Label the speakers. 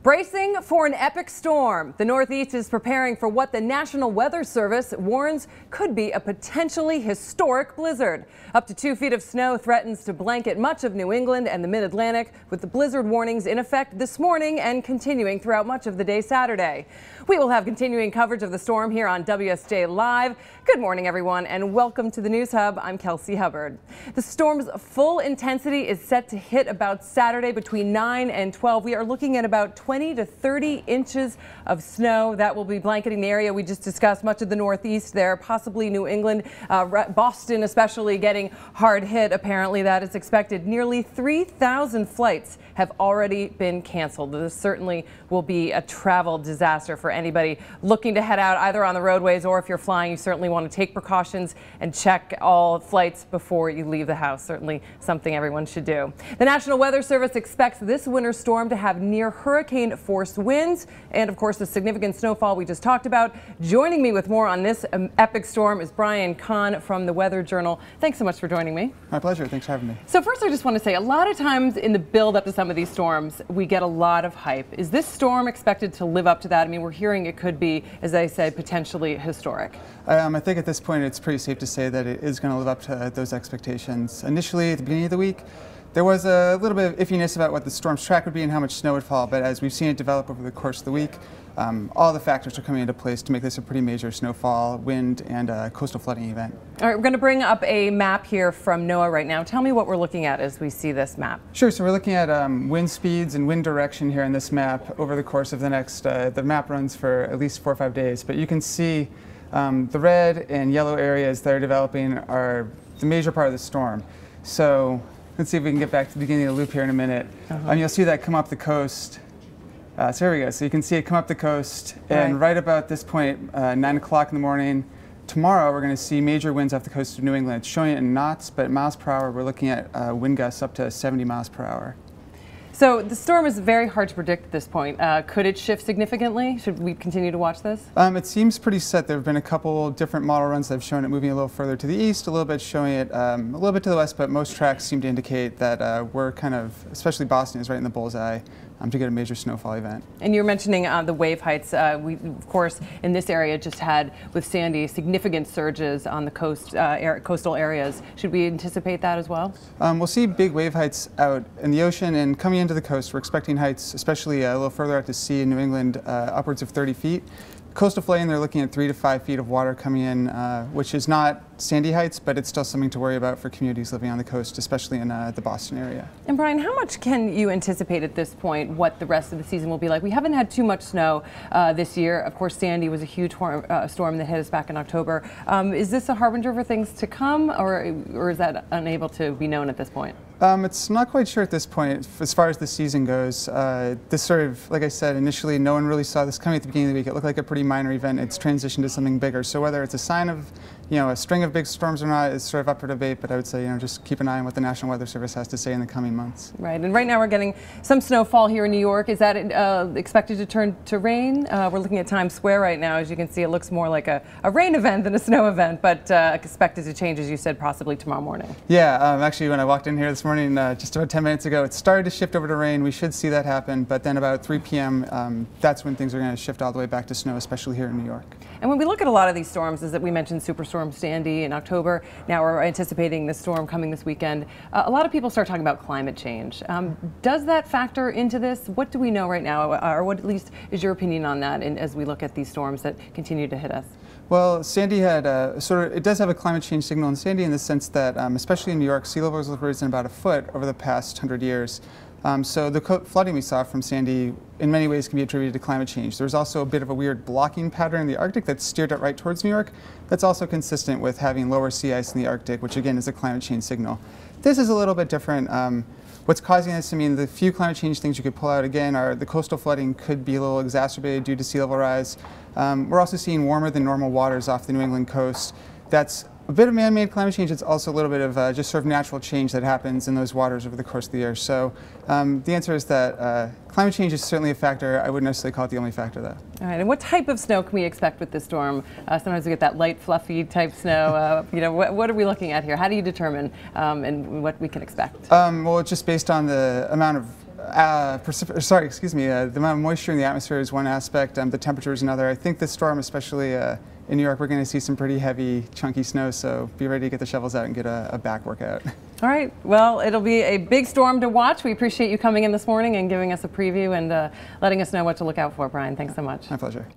Speaker 1: Bracing for an epic storm. The Northeast is preparing for what the National Weather Service warns could be a potentially historic blizzard. Up to 2 feet of snow threatens to blanket much of New England and the mid-Atlantic, with the blizzard warnings in effect this morning and continuing throughout much of the day Saturday. We will have continuing coverage of the storm here on WSJ Live. Good morning, everyone, and welcome to the News Hub. I'm Kelsey Hubbard. The storm's full intensity is set to hit about Saturday between 9 and 12. We are looking at about 20 to 30 inches of snow that will be blanketing the area we just discussed, much of the Northeast there, possibly New England, Boston especially getting hard hit. Apparently that is expected. Nearly 3,000 flights have already been canceled. This certainly will be a travel disaster for anybody looking to head out either on the roadways, or if you're flying, you certainly want to take precautions and check all flights before you leave the house. Certainly something everyone should do. The National Weather Service expects this winter storm to have near hurricane force winds and, of course, the significant snowfall we just talked about. Joining me with more on this epic storm is Kahn from the Weather Journal. Thanks so much for joining me.
Speaker 2: My pleasure. Thanks for having me.
Speaker 1: So first, I just want to say, a lot of times in the build up to some of these storms, we get a lot of hype. Is this storm expected to live up to that? I mean, we're hearing it could be, as I said, potentially historic.
Speaker 2: I think at this point it's pretty safe to say that it is going to live up to those expectations. Initially, at the beginning of the week, there was a little bit of iffiness about what the storm's track would be and how much snow would fall, but as we've seen it develop over the course of the week, all the factors are coming into place to make this a pretty major snowfall, wind, and coastal flooding event. All
Speaker 1: right, we're going to bring up a map here from NOAA right now. Tell me what we're looking at as we see this map.
Speaker 2: Sure, so we're looking at wind speeds and wind direction here in this map over the course of the next, the map runs for at least 4 or 5 days, but you can see the red and yellow areas that are developing are the major part of the storm. So let's see if we can get back to the beginning of the loop here in a minute. You'll see that come up the coast. So here we go. So you can see it come up the coast, and right about this point, 9 o'clock in the morning, tomorrow we're going to see major winds off the coast of New England. It's showing it in knots, but miles per hour, we're looking at wind gusts up to 70 miles per hour.
Speaker 1: So the storm is very hard to predict at this point. Could it shift significantly? Should we continue to watch this?
Speaker 2: It seems pretty set. There have been a couple different model runs that have shown it moving a little further to the east, a little bit showing it a little bit to the west, but most tracks seem to indicate that we're kind of, especially Boston is right in the bullseye to get a major snowfall event. And
Speaker 1: you're mentioning the wave heights. We, of course, in this area just had, with Sandy, significant surges on the coast, coastal areas. Should we anticipate that as well?
Speaker 2: We'll see big wave heights out in the ocean, and coming into the coast, we're expecting heights, especially a little further out to sea in New England, upwards of 30 feet. Coastal flooding, they're looking at 3 to 5 feet of water coming in, which is not Sandy heights, but it's still something to worry about for communities living on the coast, especially in the Boston area.
Speaker 1: And Brian, how much can you anticipate at this point what the rest of the season will be like? We haven't had too much snow this year. Of course, Sandy was a huge storm that hit us back in October. Is this a harbinger for things to come, or is that unable to be known at this point?
Speaker 2: It's not quite sure at this point as far as the season goes. This sort of, like I said, initially no one really saw this coming at the beginning of the week. It looked like a pretty minor event. It's transitioned to something bigger. So whether it's a sign of, a string of big storms or not is sort of up for debate, but I would say, just keep an eye on what the National Weather Service has to say in the coming months.
Speaker 1: Right, and right now we're getting some snowfall here in New York. Is that expected to turn to rain? We're looking at Times Square right now. As you can see, it looks more like a rain event than a snow event, but expected to change, as you said, possibly tomorrow morning.
Speaker 2: Yeah, actually when I walked in here this morning, just about 10 minutes ago, it started to shift over to rain. We should see that happen, but then about 3 p.m., that's when things are going to shift all the way back to snow, especially here in New York.
Speaker 1: And when we look at a lot of these storms, as that we mentioned Superstorm Sandy in October, now we're anticipating the storm coming this weekend, a lot of people start talking about climate change. Does that factor into this? What do we know right now, or what at least is your opinion on that as we look at these storms that continue to hit us?
Speaker 2: Well, Sandy had it does have a climate change signal in Sandy in the sense that, especially in New York, sea levels have risen about a foot over the past 100 years. So the flooding we saw from Sandy in many ways can be attributed to climate change. There's also a bit of a weird blocking pattern in the Arctic that steered it right towards New York. That's also consistent with having lower sea ice in the Arctic, which again is a climate change signal. This is a little bit different. What's causing this, the few climate change things you could pull out again are the coastal flooding could be a little exacerbated due to sea level rise. We're also seeing warmer than normal waters off the New England coast. That's a bit of man-made climate change. It's also a little bit of just sort of natural change that happens in those waters over the course of the year. So the answer is that climate change is certainly a factor. I wouldn't necessarily call it the only factor, though.
Speaker 1: All right, and what type of snow can we expect with this storm? Sometimes we get that light, fluffy type snow. What are we looking at here? How do you determine and what we can expect?
Speaker 2: Well, it's just based on the amount of the amount of moisture in the atmosphere is one aspect, the temperature is another. I think this storm, especially in New York, we're going to see some pretty heavy, chunky snow, so be ready to get the shovels out and get a back workout.
Speaker 1: All right, well, it'll be a big storm to watch. We appreciate you coming in this morning and giving us a preview and letting us know what to look out for, Brian. Thanks so much.
Speaker 2: My pleasure.